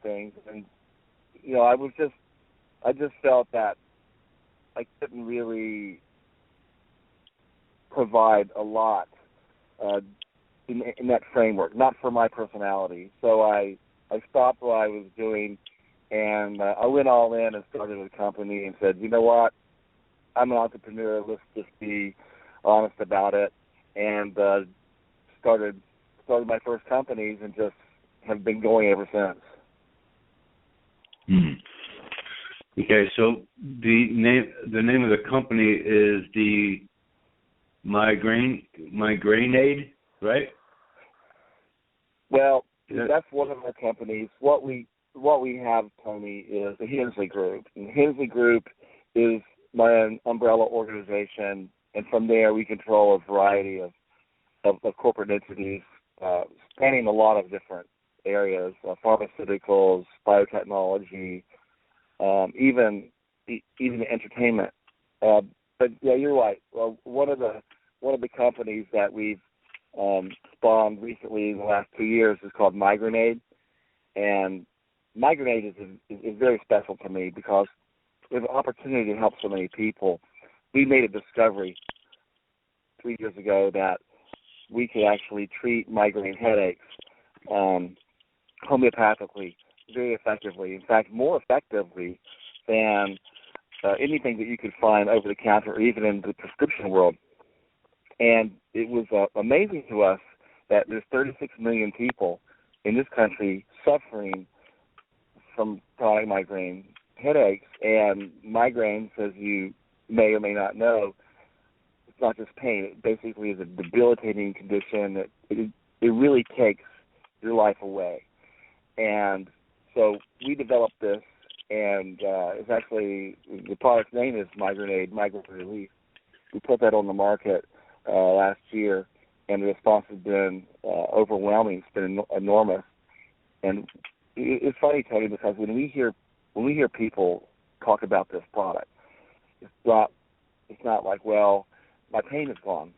things, and I just felt that I couldn't really provide a lot in that framework, not for my personality. So I stopped what I was doing, and I went all in and started a company and said, you know what, I'm an entrepreneur. Let's just be honest about it, and started my first companies and just have been going ever since. Okay, so the name of the company is the Migraine-Aid, right? Well, that's one of our companies. What we have, Tony, is the Hensley Group. And the Hensley Group is my umbrella organization, and from there we control a variety of corporate entities spanning a lot of different areas, pharmaceuticals, biotechnology, even entertainment. But yeah, you're right. Well, one of the companies that we've spawned recently in the last 2 years is called Migraine-Aid, and Migraine-Aid is very special to me because we have an opportunity to help so many people. We made a discovery 3 years ago that we could actually treat migraine headaches homeopathically very effectively. In fact, more effectively than anything that you could find over the counter or even in the prescription world. And it was amazing to us that there's 36 million people in this country suffering from chronic migraine headaches. And migraines, as you may or may not know, it's not just pain. It basically is a debilitating condition that it really takes your life away. And so we developed this, and it's actually, the product's name is Migraine-Aid, Migraine Relief. We put that on the market last year, and the response has been overwhelming. It's been enormous. And it's funny, Tony, because when we hear people talk about this product, it's not like, well, my pain is gone.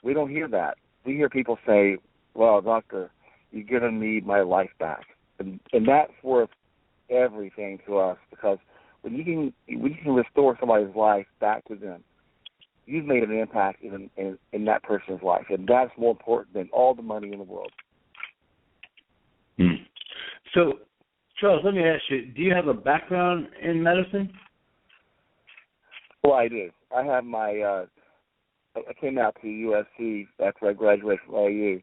We don't hear that. We hear people say, well, doctor, you're going to need my life back. And that's worth everything to us, because when you can restore somebody's life back to them, you've made an impact in that person's life, and that's more important than all the money in the world. So, Charles, let me ask you, do you have a background in medicine? Well, I do. I have I came out to USC after I graduated from IU,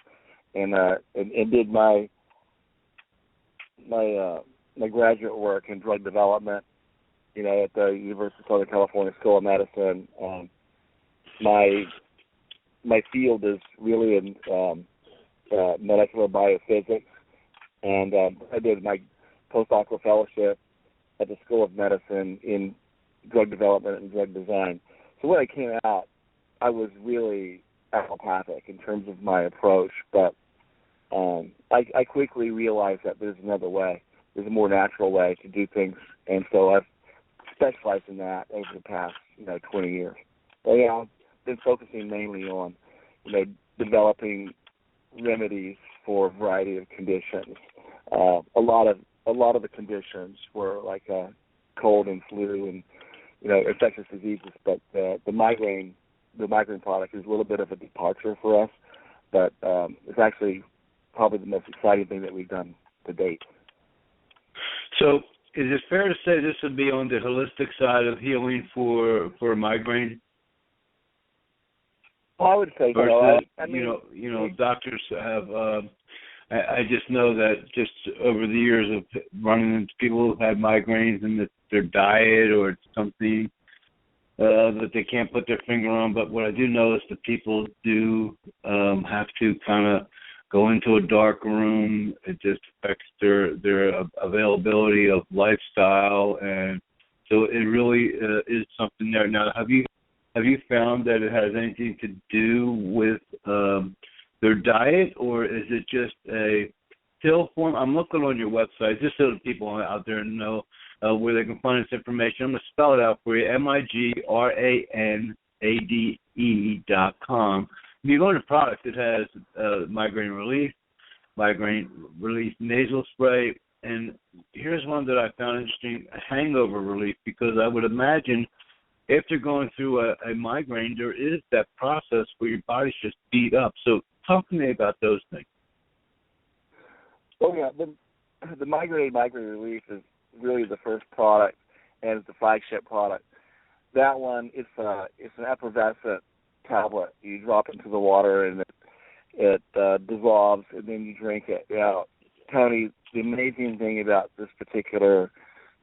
and did my graduate work in drug development, at the University of Southern California School of Medicine. My field is really in molecular biophysics, and I did my postdoctoral fellowship at the School of Medicine in drug development and drug design. So when I came out, I was really allopathic in terms of my approach, but I quickly realized that there's another way. There's a more natural way to do things, and so I've specialized in that over the past 20 years. But I've been focusing mainly on developing remedies for a variety of conditions. A lot of the conditions were like cold and flu and infectious diseases, but the migraine product is a little bit of a departure for us, but it's actually probably the most exciting thing that we've done to date. So is it fair to say this would be on the holistic side of healing for migraine? Well, I would say so. Doctors have. I just know that just over the years of running into people who've had migraines and that their diet or it's something that they can't put their finger on. But what I do know is that people do have to kind of go into a dark room. It just affects their availability of lifestyle, and so it really is something there. Now, have you found that it has anything to do with their diet, or is it just a pill form? I'm looking on your website just so that people out there know where they can find this information. I'm going to spell it out for you: migrainade.com. If you go to product, it has migraine relief nasal spray, And here's one that I found interesting: hangover relief, because I would imagine if they're going through a migraine, there is that process where your body's just beat up. So talk to me about those things. Oh yeah, the migraine relief is really the first product and it's the flagship product. That one, it's an effervescent tablet. You drop into the water and it dissolves, and then you drink it. Now, Tony, the amazing thing about this particular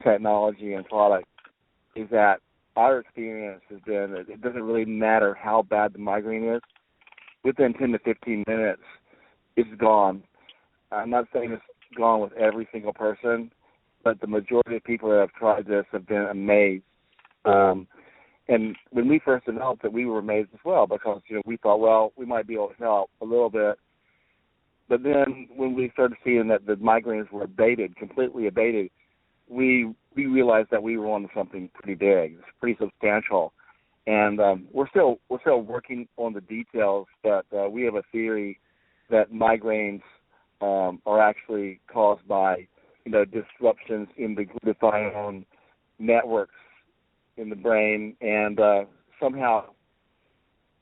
technology and product is that our experience has been that it doesn't really matter how bad the migraine is. Within 10 to 15 minutes, it's gone. I'm not saying it's gone with every single person, but the majority of people that have tried this have been amazed. And when we first developed it, we were amazed as well because, we thought, well, we might be able to help a little bit. But then when we started seeing that the migraines were completely abated, we realized that we were on something pretty big, pretty substantial. And we're still working on the details, but we have a theory that migraines are actually caused by, disruptions in the glutathione networks in the brain, and somehow,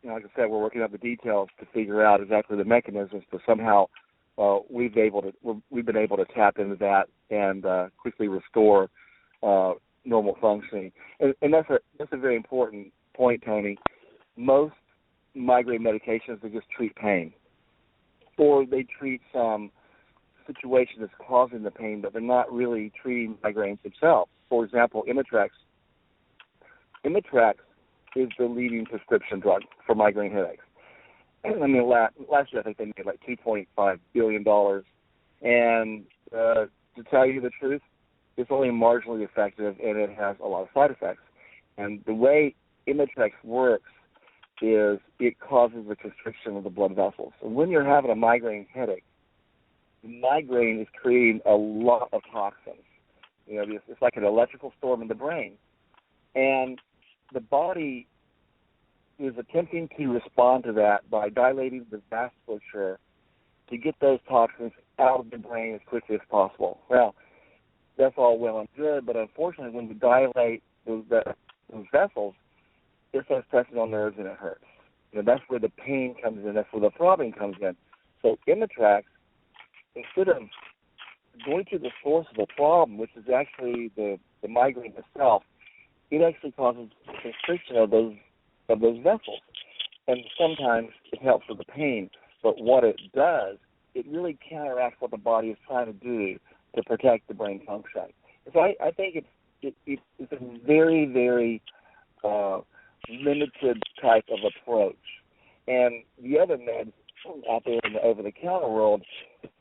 like I said, we're working out the details to figure out exactly the mechanisms, but somehow we've been able to tap into that and quickly restore normal functioning. And that's a very important point, Tony. Most migraine medications, they just treat pain, or they treat some situation that's causing the pain, but they're not really treating migraines themselves. For example, Imitrex is the leading prescription drug for migraine headaches. I mean, last year I think they made like $2.5 billion. And to tell you the truth, it's only marginally effective, and it has a lot of side effects. And the way Imitrex works is it causes the constriction of the blood vessels. And when you're having a migraine headache, the migraine is creating a lot of toxins. It's like an electrical storm in the brain. And the body is attempting to respond to that by dilating the vasculature to get those toxins out of the brain as quickly as possible. Well, that's all well and good, but unfortunately when you dilate those vessels, it starts pressing on nerves and it hurts. That's where the pain comes in. That's where the throbbing comes in. So Imitrex, instead of going to the source of the problem, which is actually the migraine itself, it actually causes constriction of those vessels. And sometimes it helps with the pain. But what it does, it really counteracts what the body is trying to do to protect the brain function. So I think it's a very, very limited type of approach. And the other meds out there in the over-the-counter world,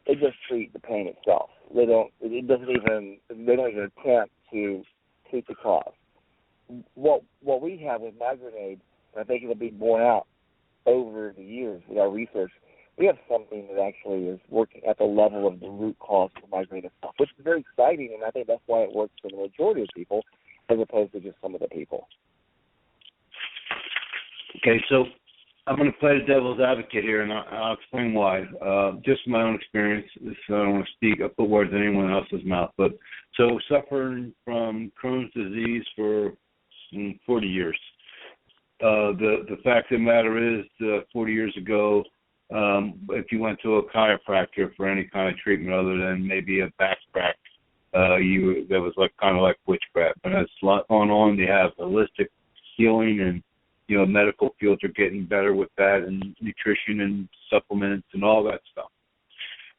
they just treat the pain itself. They don't even attempt to treat the cause. What we have with migraine, and I think it'll be borne out over the years with our research, we have something that actually is working at the level of the root cause for migraine itself, which is very exciting, and I think that's why it works for the majority of people as opposed to just some of the people. Okay, so I'm going to play the devil's advocate here, and I'll explain why. Just my own experience, so I don't want to put words in anyone else's mouth. But so suffering from Crohn's disease for 40 years. The fact of the matter is, 40 years ago, if you went to a chiropractor for any kind of treatment other than maybe a back crack, that was kind of like witchcraft. But as a lot going on, they have holistic healing and medical fields are getting better with that, and nutrition and supplements and all that stuff.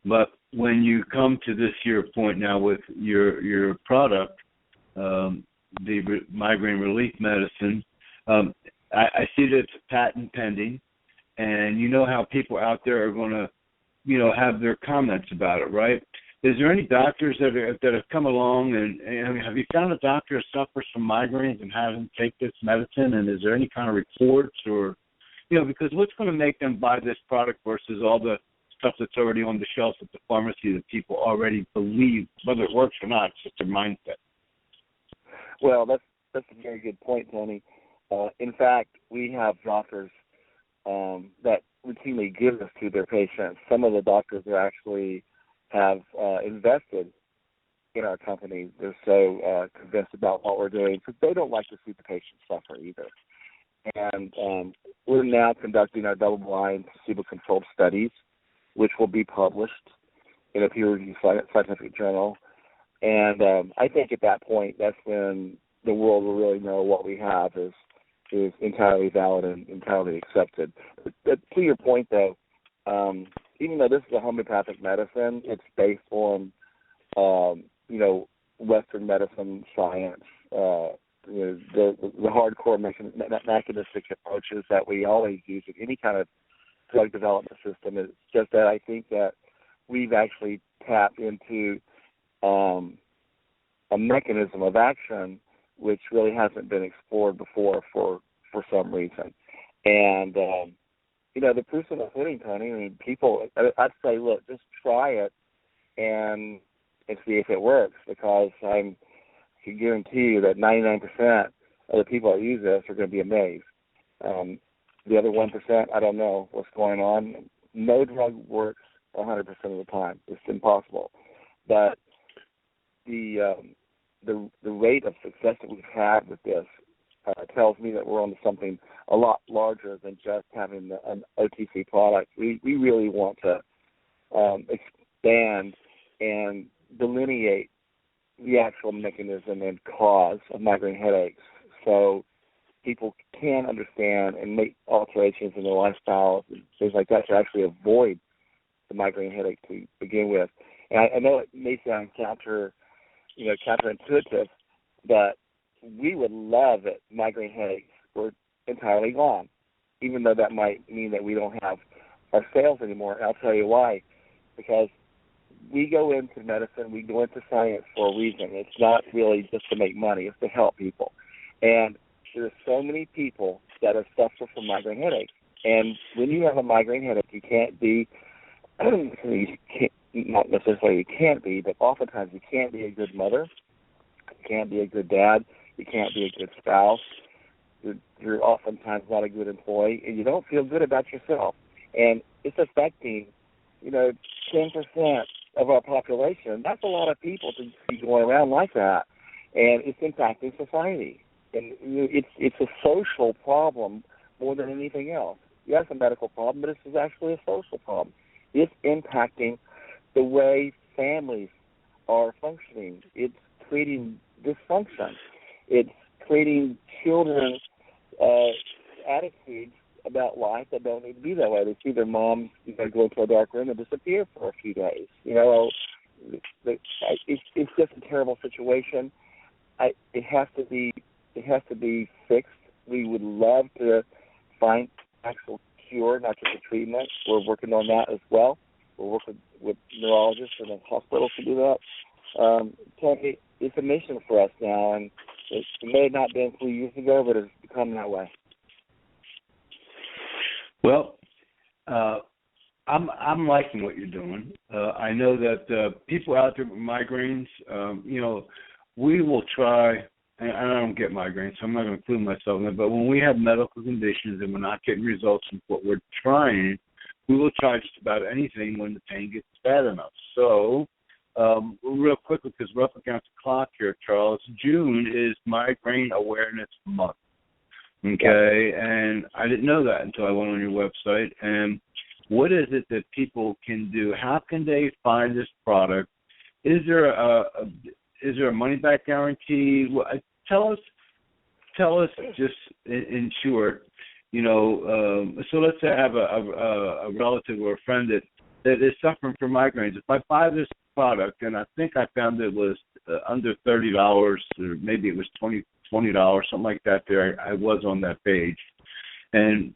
But when you come to this here point now with your product, the migraine relief medicine, I see that it's patent pending, and you know how people out there are going to, have their comments about it, right? Is there any doctors that have come along and have you found a doctor who suffers from migraines and have them take this medicine? And is there any kind of reports or, because what's going to make them buy this product versus all the stuff that's already on the shelves at the pharmacy that people already believe, whether it works or not, it's just their mindset. Well, that's a very good point, Tony. In fact, we have doctors that routinely give this to their patients. Some of the doctors are actually have invested in our company, they're so convinced about what we're doing because they don't like to see the patient suffer either. And we're now conducting our double-blind, placebo-controlled studies, which will be published in a peer-reviewed scientific journal. And I think at that point, that's when the world will really know what we have is entirely valid and entirely accepted. But to your point, though, even though this is a homeopathic medicine, it's based on, Western medicine science, the hardcore mechanistic approaches that we always use in any kind of drug development system. It's just that I think that we've actually tapped into a mechanism of action which really hasn't been explored before for some reason. And, the proof's in the pudding, Tony. I mean, people, I'd say, look, just try it and see if it works, because I can guarantee you that 99% of the people that use this are going to be amazed. The other 1%, I don't know what's going on. No drug works 100% of the time. It's impossible. But the rate of success that we've had with this tells me that we're on to something a lot larger than just having an OTC product. We really want to expand and delineate the actual mechanism and cause of migraine headaches so people can understand and make alterations in their lifestyle and things like that to actually avoid the migraine headache to begin with. And I know it may sound counterintuitive, but we would love it migraine headaches were entirely gone, even though that might mean that we don't have our sales anymore. And I'll tell you why. Because we go into medicine, we go into science for a reason. It's not really just to make money. It's to help people. And there's so many people that are suffering from migraine headaches. And when you have a migraine headache, you can't be, not necessarily you can't be, but oftentimes you can't be a good mother. You can't be a good dad. You can't be a good spouse. You're oftentimes not a good employee, and you don't feel good about yourself. And it's affecting, 10% of our population. That's a lot of people to be going around like that, and it's impacting society. And it's a social problem more than anything else. Yes, a medical problem, but this is actually a social problem. It's impacting the way families are functioning. It's creating dysfunction. It's creating children's attitudes about life that don't need to be that way. They see their mom go into a dark room and disappear for a few days. It's just a terrible situation. It has to be fixed. We would love to find actual cure, not just a treatment. We're working on that as well. We're working with neurologists and hospitals to do that. It's a mission for us now, and it may have not been 3 years ago, but it's become that way. Well, I'm liking what you're doing. I know that people out there with migraines, we will try, and I don't get migraines, so I'm not going to include myself in it, but when we have medical conditions and we're not getting results from what we're trying, we will try just about anything when the pain gets bad enough. So, real quickly, because we're up against the clock here, Charles, June is Migraine Awareness Month. Okay, and I didn't know that until I went on your website. And what is it that people can do? How can they find this product? Is there a money back guarantee? Tell us just in short. So let's say I have a relative or a friend that is suffering from migraines. If I buy this product, and I think I found it was under $30, or maybe it was $20, something like that there. I was on that page. And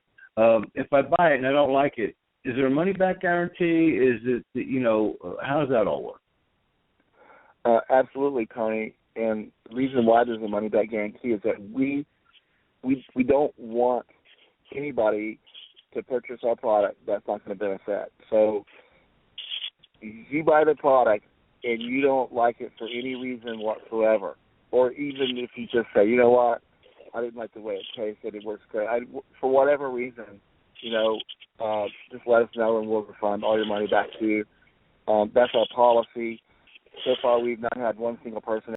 if I buy it and I don't like it, is there a money-back guarantee? Is it, how does that all work? Absolutely, Tony. And the reason why there's a money-back guarantee is that we don't want anybody to purchase our product that's not going to benefit. So if you buy the product and you don't like it for any reason whatsoever, or even if you just say, you know what, I didn't like the way it tasted, it works great, for whatever reason, just let us know and we'll refund all your money back to you. That's our policy. So far, we've not had one single person